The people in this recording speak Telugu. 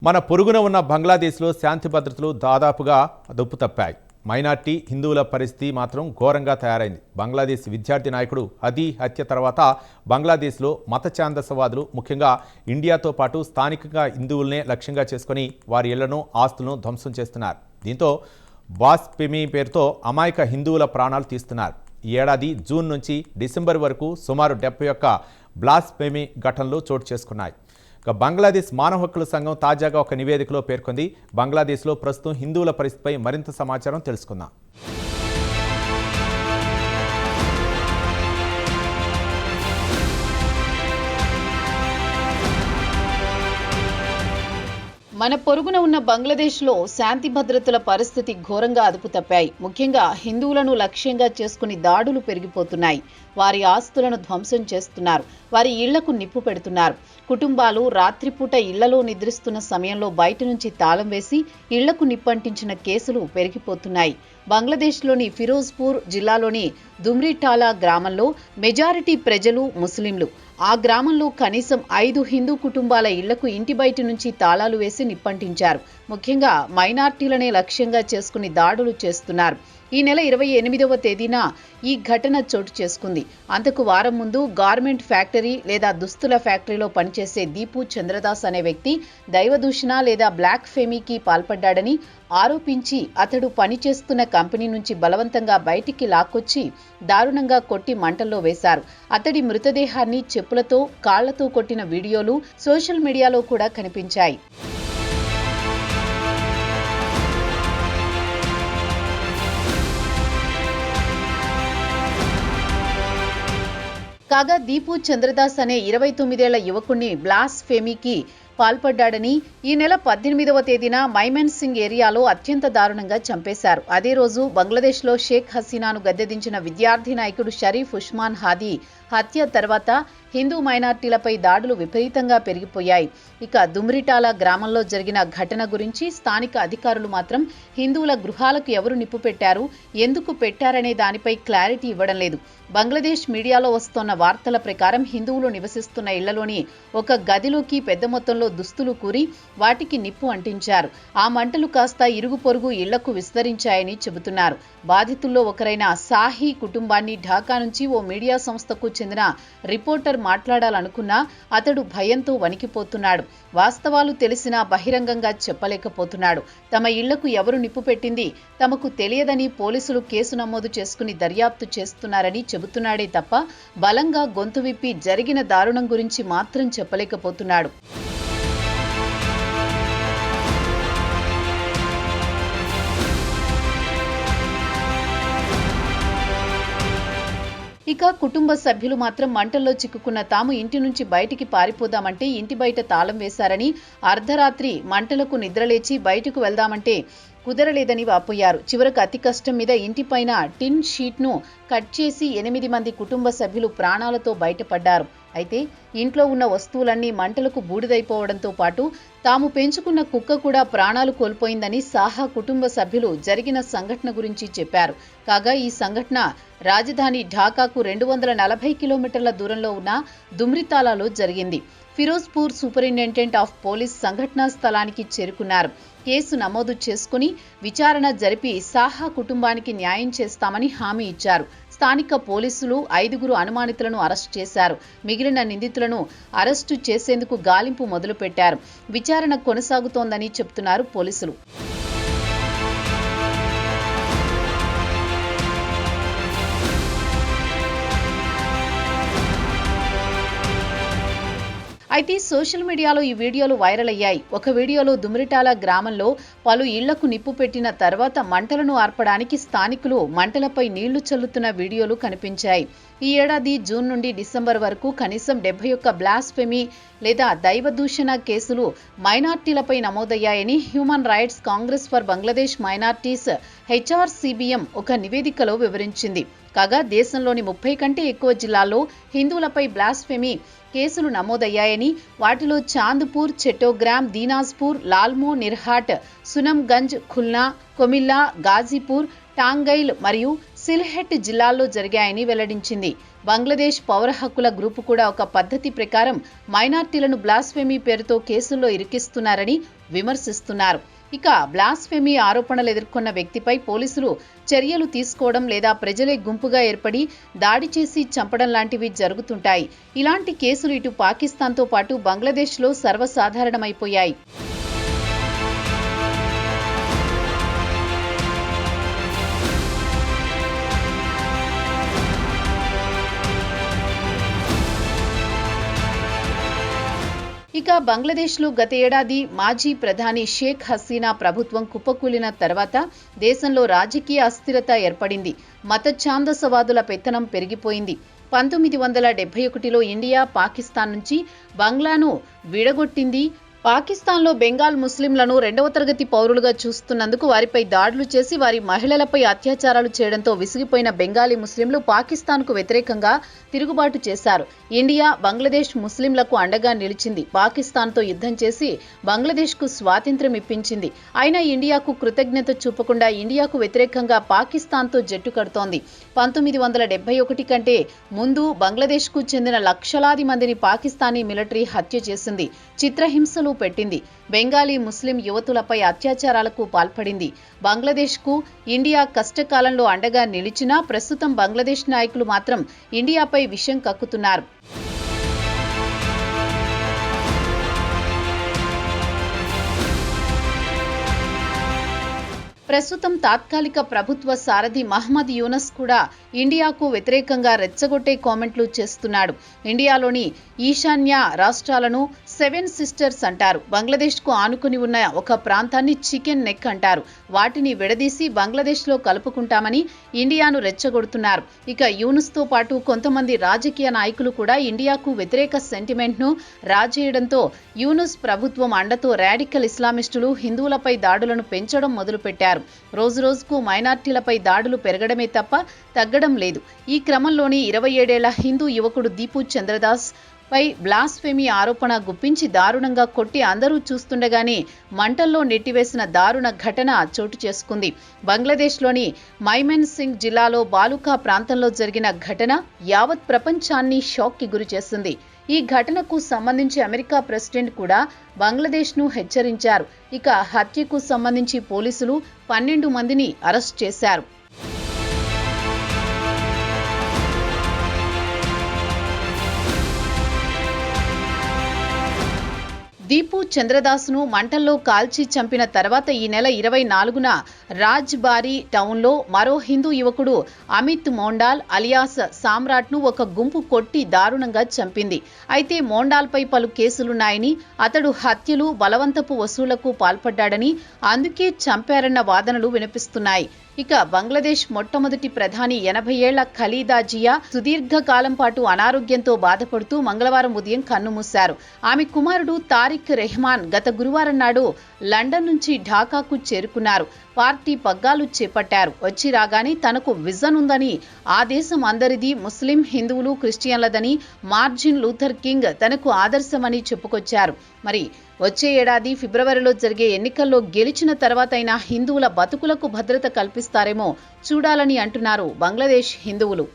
మన పొరుగున ఉన్న బంగ్లాదేశ్లో శాంతి భద్రతలు దాదాపుగా అదుపు తప్పాయి. మైనార్టీ హిందువుల పరిస్థితి మాత్రం ఘోరంగా తయారైంది. బంగ్లాదేశ్ విద్యార్థి నాయకుడు హదీ హత్య తర్వాత బంగ్లాదేశ్లో మత ఛాందసవాదులు ముఖ్యంగా ఇండియాతో పాటు స్థానికంగా హిందువులనే లక్ష్యంగా చేసుకుని వారి ఇళ్లను ఆస్తులను ధ్వంసం చేస్తున్నారు. దీంతో బాస్పెమీ పేరుతో అమాయక హిందువుల ప్రాణాలు తీస్తున్నారు. ఈ ఏడాది జూన్ నుంచి డిసెంబర్ వరకు సుమారు 71 బ్లాస్ఫెమీ ఘటనలు చోటు చేసుకున్నాయి. బంగ్లాదేశ్ మానవ హక్కుల సంఘం తాజాగా ఒక నివేదికలో పేర్కొంది. బంగ్లాదేశ్లో ప్రస్తుతం హిందువుల పరిస్థితిపై మరింత సమాచారం తెలుసుకుందాం. మన పొరుగున ఉన్న బంగ్లాదేశ్లో శాంతి భద్రతల పరిస్థితి ఘోరంగా అదుపు తప్పాయి. ముఖ్యంగా హిందువులను లక్ష్యంగా చేసుకుని దాడులు పెరిగిపోతున్నాయి. వారి ఆస్తులను ధ్వంసం చేస్తున్నారు. వారి ఇళ్లకు నిప్పు పెడుతున్నారు. కుటుంబాలు రాత్రిపూట ఇళ్లలో నిద్రిస్తున్న సమయంలో బయట నుంచి తాళం వేసి ఇళ్లకు నిప్పంటించిన కేసులు పెరిగిపోతున్నాయి. బంగ్లాదేశ్లోని ఫిరోజ్పూర్ జిల్లాలోని దుమ్రిటాలా గ్రామంలో మెజారిటీ ప్రజలు ముస్లింలు. ఆ గ్రామంలో కనీసం 5 హిందూ కుటుంబాల ఇళ్లకు ఇంటి బయట నుంచి తాళాలు వేసి నిప్పంటించారు. ముఖ్యంగా మైనార్టీలనే లక్ష్యంగా చేసుకుని దాడులు చేస్తున్నారు. ఈ నెల 28వ తేదీన ఈ ఘటన చోటు చేసుకుంది. అంతకు వారం ముందు గార్మెంట్ ఫ్యాక్టరీ లేదా దుస్తుల ఫ్యాక్టరీలో పనిచేసే దీపు చంద్రదాస్ అనే వ్యక్తి దైవదూషణ లేదా బ్లాక్ ఫెమీకి పాల్పడ్డాడని ఆరోపించి అతడు పనిచేస్తున్న కంపెనీ నుంచి బలవంతంగా బయటికి లాక్కొచ్చి దారుణంగా కొట్టి మంటల్లో వేశారు. అతడి మృతదేహాన్ని చెప్పులతో కాళ్లతో కొట్టిన వీడియోలు సోషల్ మీడియాలో కూడా కనిపించాయి. కాగా దీపు చంద్రదాస్ అనే 29 ఏళ్ల యువకుణ్ణి బ్లాస్ఫెమీకి పాల్పడ్డాడని ఈ నెల 18వ తేదీన మైమెన్ సింగ్ ఏరియాలో అత్యంత దారుణంగా చంపేశారు. అదే రోజు బంగ్లాదేశ్లో షేక్ హసీనాను గద్దెదించిన విద్యార్థి నాయకుడు షరీఫ్ ఉస్మాన్ హాదీ హత్య తర్వాత హిందూ మైనార్టీలపై దాడులు విపరీతంగా పెరిగిపోయాయి. ఇక దుమ్రిటాలా గ్రామంలో జరిగిన ఘటన గురించి స్థానిక అధికారులు మాత్రం హిందువుల గృహాలకు ఎవరు నిప్పు పెట్టారు, ఎందుకు పెట్టారనే దానిపై క్లారిటీ ఇవ్వడం లేదు. బంగ్లాదేశ్ మీడియాలో వస్తోన్న వార్తల ప్రకారం హిందువులు నివసిస్తున్న ఇళ్లలోని ఒక గదిలోకి పెద్ద మొత్తంలో దుస్తులు కూరి వాటికి నిప్పు అంటించారు. ఆ మంటలు కాస్త ఇరుగు పొరుగు ఇళ్లకు విస్తరించాయని చెబుతున్నారు. బాధితుల్లో ఒకరైన సాహీ కుటుంబాన్ని ఢాకా నుంచి ఓ మీడియా సంస్థకు చెందిన రిపోర్టర్ మాట్లాడాలనుకున్నా అతడు భయంతో వణికిపోతున్నాడు. వాస్తవాలు తెలిసినా బహిరంగంగా చెప్పలేకపోతున్నాడు. తమ ఇళ్లకు ఎవరు నిప్పు పెట్టింది తమకు తెలియదని పోలీసులు కేసు నమోదు చేసుకుని దర్యాప్తు చేస్తున్నారని చెబుతున్నాడే తప్ప బలంగా గొంతు విప్పి జరిగిన దారుణం గురించి మాత్రం చెప్పలేకపోతున్నాడు. ఇక కుటుంబ సభ్యులు మాత్రం మంటల్లో చిక్కుకున్న తాము ఇంటి నుంచి బయటికి పారిపోదామంటే ఇంటి బయట తాళం వేశారని, అర్ధరాత్రి మంటలకు నిద్రలేచి బయటకు వెళ్దామంటే కుదరలేదని వాపోయారు. చివరకు అతి కష్టం మీద ఇంటిపైన టిన్ షీట్ను కట్ చేసి 8 మంది కుటుంబ సభ్యులు ప్రాణాలతో బయటపడ్డారు. అయితే ఇంట్లో ఉన్న వస్తువులన్నీ మంటలకు బూడిదైపోవడంతో పాటు తాము పెంచుకున్న కుక్క కూడా ప్రాణాలు కోల్పోయిందని సాహా కుటుంబ సభ్యులు జరిగిన సంఘటన గురించి చెప్పారు. కాగా ఈ సంఘటన రాజధాని ఢాకాకు 240 కిలోమీటర్ల దూరంలో ఉన్న దుమ్రితాలాలో జరిగింది. ఫిరోజ్పూర్ సూపరింటెండెంట్ ఆఫ్ పోలీస్ సంఘటనా స్థలానికి చేరుకున్నారు. కేసు నమోదు చేసుకుని విచారణ జరిపి సాహా కుటుంబానికి న్యాయం చేస్తామని హామీ ఇచ్చారు. స్థానిక పోలీసులు 5 అనుమానితులను అరెస్టు చేశారు. మిగిలిన నిందితులను అరెస్టు చేసేందుకు గాలింపు మొదలుపెట్టారు. విచారణ కొనసాగుతోందని చెబుతున్నారు పోలీసులు. అయితే సోషల్ మీడియాలో ఈ వీడియోలు వైరల్ అయ్యాయి. ఒక వీడియోలో దుమ్రిటాలా గ్రామంలో పలు ఇళ్లకు నిప్పు పెట్టిన తర్వాత మంటలను ఆర్పడానికి స్థానికులు మంటలపై నీళ్లు చల్లుతున్న వీడియోలు కనిపించాయి. ఈ ఏడాది జూన్ నుండి డిసెంబర్ వరకు కనీసం 71 బ్లాస్ఫెమీ లేదా దైవదూషణ కేసులు మైనార్టీలపై నమోదయ్యాయని human rights congress for Bangladesh minorities HRCBM ఒక నివేదికలో వివరించింది. కాగా దేశంలోని 30 కంటే ఎక్కువ జిల్లాల్లో హిందువులపై బ్లాస్ఫెమీ కేసులు నమోదయ్యాయని, వాటిలో చాంద్పూర్, చెట్టోగ్రామ్, దీనాజ్పూర్, లాల్మో, నిర్హాట్, సునమ్గంజ్, ఖుల్నా, కొమిల్లా, గాజీపూర్, టాంగైల్ మరియు సిల్హెట్ జిల్లాల్లో జరిగాయని వెల్లడించింది. బంగ్లాదేశ్ పౌర హక్కుల గ్రూపు కూడా ఒక పద్ధతి ప్రకారం మైనార్టీలను బ్లాస్ఫెమీ పేరుతో కేసుల్లో ఇరికిస్తున్నారని విమర్శిస్తున్నారు. ఇక బ్లాస్ఫెమీ ఆరోపణలు ఎదుర్కొన్న వ్యక్తిపై పోలీసులు చర్యలు తీసుకోవడం లేదా ప్రజలే గుంపుగా ఏర్పడి దాడి చేసి చంపడం లాంటివి జరుగుతుంటాయి. ఇలాంటి కేసులు ఇటు పాకిస్తాన్తో పాటు బంగ్లాదేశ్లో సర్వసాధారణమైపోయాయి. ఇక బంగ్లాదేశ్లో గత ఏడాది మాజీ ప్రధాని షేక్ హసీనా ప్రభుత్వం కుప్పకూలిన తర్వాత దేశంలో రాజకీయ అస్థిరత ఏర్పడింది. మత ఛాందసవాదుల పెత్తనం పెరిగిపోయింది. 1971లో ఇండియా పాకిస్తాన్ నుంచి బంగ్లాను విడగొట్టింది. పాకిస్తాన్లో బెంగాల్ ముస్లింలను 2వ తరగతి పౌరులుగా చూస్తున్నందుకు వారిపై దాడులు చేసి వారి మహిళలపై అత్యాచారాలు చేయడంతో విసిగిపోయిన బెంగాలీ ముస్లింలు పాకిస్తాన్కు వ్యతిరేకంగా తిరుగుబాటు చేశారు. ఇండియా బంగ్లాదేశ్ ముస్లింలకు అండగా నిలిచింది. పాకిస్తాన్తో యుద్ధం చేసి బంగ్లాదేశ్కు స్వాతంత్ర్యం ఇప్పించింది. అయినా ఇండియాకు కృతజ్ఞత చూపకుండా ఇండియాకు వ్యతిరేకంగా పాకిస్తాన్తో జట్టు కడుతోంది. 1971 కంటే ముందు బంగ్లాదేశ్కు చెందిన లక్షలాది మందిని పాకిస్తానీ మిలిటరీ హత్య చేసింది. చిత్రహింసలు పెట్టింది. బెంగాలీ ముస్లిం యువతులపై అత్యాచారాలకు పాల్పడింది. బంగ్లాదేశ్కు ఇండియా కష్టకాలంలో అండగా నిలిచినా ప్రస్తుతం బంగ్లాదేశ్ నాయకులు మాత్రం ఇండియాపై విషం కక్కుతున్నారు. ప్రస్తుతం తాత్కాలిక ప్రభుత్వ సారథి మహ్మద్ యూనస్ కూడా ఇండియాకు వ్యతిరేకంగా రెచ్చగొట్టే కామెంట్లు చేస్తున్నాడు. ఇండియాలోని ఈశాన్య రాష్ట్రాలను 7 సిస్టర్స్ అంటారు. బంగ్లాదేశ్కు ఆనుకుని ఉన్న ఒక ప్రాంతాన్ని చికెన్ నెక్ అంటారు. వాటిని విడదీసి బంగ్లాదేశ్లో కలుపుకుంటామని ఇండియాను రెచ్చగొడుతున్నారు. ఇక యూనుస్తో పాటు కొంతమంది రాజకీయ నాయకులు కూడా ఇండియాకు వ్యతిరేక సెంటిమెంట్ను రాజేయడంతో యూనుస్ ప్రభుత్వం అండతో రాడికల్ ఇస్లామిస్టులు హిందువులపై దాడులను పెంచడం మొదలుపెట్టారు. రోజురోజుకు మైనార్టీలపై దాడులు పెరగడమే తప్ప తగ్గడం లేదు. ఈ క్రమంలోని 27 ఏళ్ల హిందూ యువకుడు దీపు చంద్రదాస్ పై బ్లాస్ఫెమీ ఆరోపణ గుప్పించి దారుణంగా కొట్టి అందరూ చూస్తుండగానే మంటల్లో నెట్టివేసిన దారుణ ఘటన చోటు చేసుకుంది. బంగ్లాదేశ్లోని మైమెన్ సింగ్ జిల్లాలో బాలుకా ప్రాంతంలో జరిగిన ఘటన యావత్ ప్రపంచాన్ని షాక్కి గురిచేసింది. ఈ ఘటనకు సంబంధించి అమెరికా ప్రెసిడెంట్ కూడా బంగ్లాదేశ్ను హెచ్చరించారు. ఇక హత్యకు సంబంధించి పోలీసులు 12 మందిని అరెస్ట్ చేశారు. దీపు చంద్రదాస్ను మంటల్లో కాల్చి చంపిన తర్వాత ఈ నెల 24న రాజ్బారీ టౌన్లో మరో హిందూ యువకుడు అమిత్ మోండాల్ అలియాస్ సామ్రాట్ను ఒక గుంపు కొట్టి దారుణంగా చంపింది. అయితే మోండాల్పై పలు కేసులున్నాయని, అతడు హత్యలు, బలవంతపు వసూళ్లకు పాల్పడ్డాడని, అందుకే చంపారన్న వాదనలు వినిపిస్తున్నాయి. ఇక బంగ్లాదేశ్ మొట్టమొదటి ప్రధాని 80 ఏళ్ల ఖలీదా జియా సుదీర్ఘకాలం పాటు అనారోగ్యంతో బాధపడుతూ మంగళవారం ఉదయం కన్నుమూశారు. ఆమె కుమారుడు తారిక్ రెహమాన్ గత గురువారం నాడు లండన్ నుంచి ఢాకాకు చేరుకున్నారు. పార్టీ పగ్గాలు చేపట్టారు. వచ్చి రాగానే తనకు విజన్ ఉందని, ఆ దేశం అందరిది, ముస్లిం, హిందువులు, క్రిస్టియన్లదని, మార్జిన్ లూథర్ కింగ్ తనకు ఆదర్శమని చెప్పుకొచ్చారు. మరి వచ్చే ఏడాది ఫిబ్రవరిలో జరిగే ఎన్నికల్లో గెలిచిన తర్వాతైనా హిందువుల బతుకులకు భద్రత కల్పిస్తారేమో చూడాలని అంటున్నారు బంగ్లాదేశ్ హిందువులు.